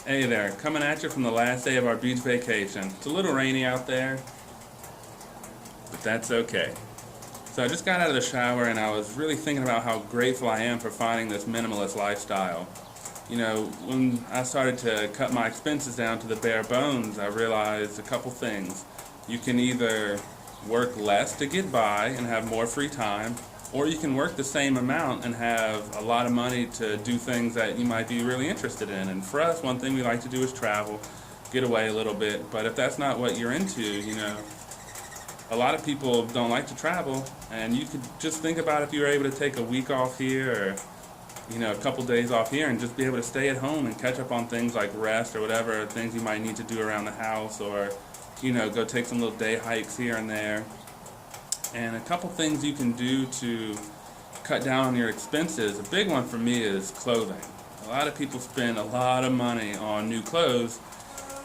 Hey there, coming at you from the last day of our beach vacation. It's a little rainy out there, but that's okay. So I just got out of the shower and I was really thinking about how grateful I am for finding this minimalist lifestyle. When I started to cut my expenses down to the bare bones, I realized a couple things. You can either work less to get by and have more free time, or you can work the same amount and have a lot of money to do things that you might be really interested in. And for us, one thing we like to do is travel, get away a little bit. But if that's not what you're into, a lot of people don't like to travel. And you could just think about if you were able to take a week off here or a couple days off here and just be able to stay at home and catch up on things like rest or whatever things you might need to do around the house, or go take some little day hikes here and there. And a couple things you can do to cut down on your expenses. A big one for me is clothing. A lot of people spend a lot of money on new clothes,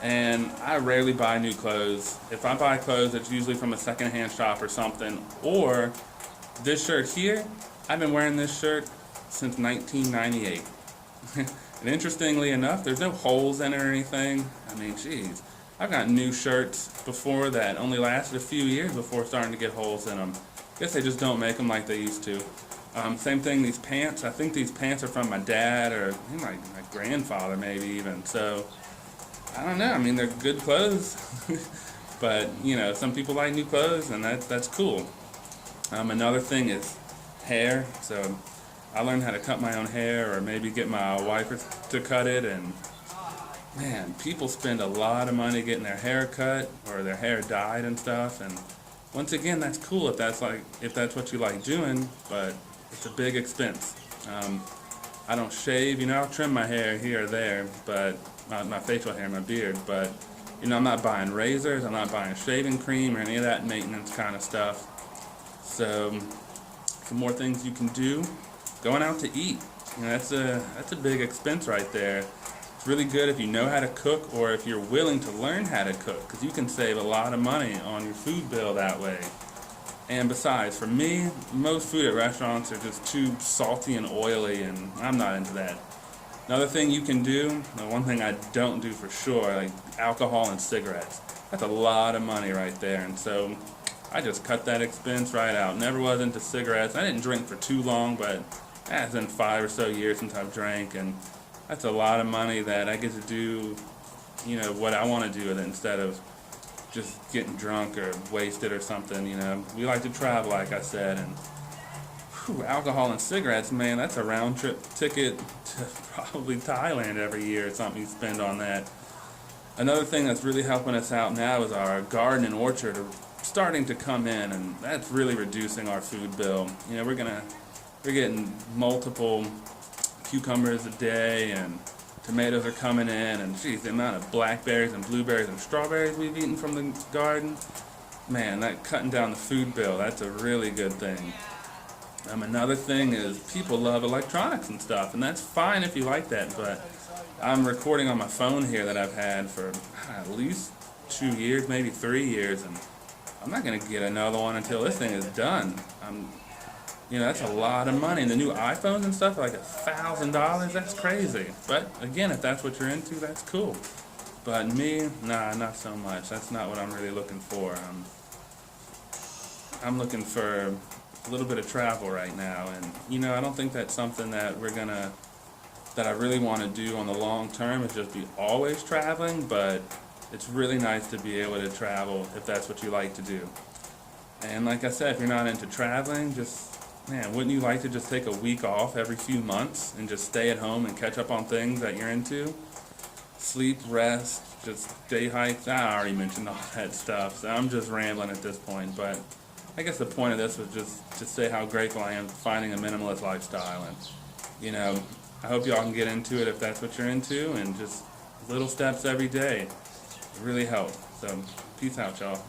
and I rarely buy new clothes. If I buy clothes, it's usually from a secondhand shop or something. Or this shirt here, I've been wearing this shirt since 1998. And interestingly enough, there's no holes in it or anything. I mean, geez. I've got new shirts before that only lasted a few years before starting to get holes in them. I guess they just don't make them like they used to. Same thing, these pants. I think these pants are from my dad or my grandfather maybe even. So, I don't know. I mean, they're good clothes. But, some people like new clothes, and that's cool. Another thing is hair. So, I learned how to cut my own hair or maybe get my wife to cut it, and man, people spend a lot of money getting their hair cut or their hair dyed and stuff. And once again, that's cool if that's what you like doing, but it's a big expense. I don't shave. I'll trim my hair here or there, but my facial hair, my beard. But I'm not buying razors. I'm not buying shaving cream or any of that maintenance kind of stuff. So, some more things you can do. Going out to eat. That's a big expense right there. It's really good if you know how to cook or if you're willing to learn how to cook, because you can save a lot of money on your food bill that way. And besides, for me, most food at restaurants are just too salty and oily, and I'm not into that. Another thing you can do, the one thing I don't do for sure, like alcohol and cigarettes. That's a lot of money right there, and so I just cut that expense right out. Never was into cigarettes. I didn't drink for too long, but it's been 5 or so years since I've drank, and that's a lot of money that I get to do, what I want to do with it instead of just getting drunk or wasted or something. We like to travel, like I said, and alcohol and cigarettes, man, that's a round trip ticket to probably Thailand every year or something you spend on that. Another thing that's really helping us out now is our garden and orchard are starting to come in, and that's really reducing our food bill. We're getting multiple cucumbers a day, and tomatoes are coming in, and geez, the amount of blackberries and blueberries and strawberries we've eaten from the garden, man, that cutting down the food bill, that's a really good thing. Another thing is people love electronics and stuff, and that's fine if you like that, but I'm recording on my phone here that I've had for at least 2 years, maybe 3 years, and I'm not going to get another one until this thing is done. That's a lot of money. And the new iPhones and stuff are like $1,000. That's crazy. But again, if that's what you're into, that's cool. But me, nah, not so much. That's not what I'm really looking for. I'm looking for a little bit of travel right now, and I don't think that's something that I really want to do on the long term. Is just be always traveling. But it's really nice to be able to travel if that's what you like to do. And like I said, if you're not into traveling, man, wouldn't you like to just take a week off every few months and just stay at home and catch up on things that you're into? Sleep, rest, just day hikes. I already mentioned all that stuff, so I'm just rambling at this point. But I guess the point of this was just to say how grateful I am for finding a minimalist lifestyle. And, I hope y'all can get into it if that's what you're into, and just little steps every day really help. So, peace out, y'all.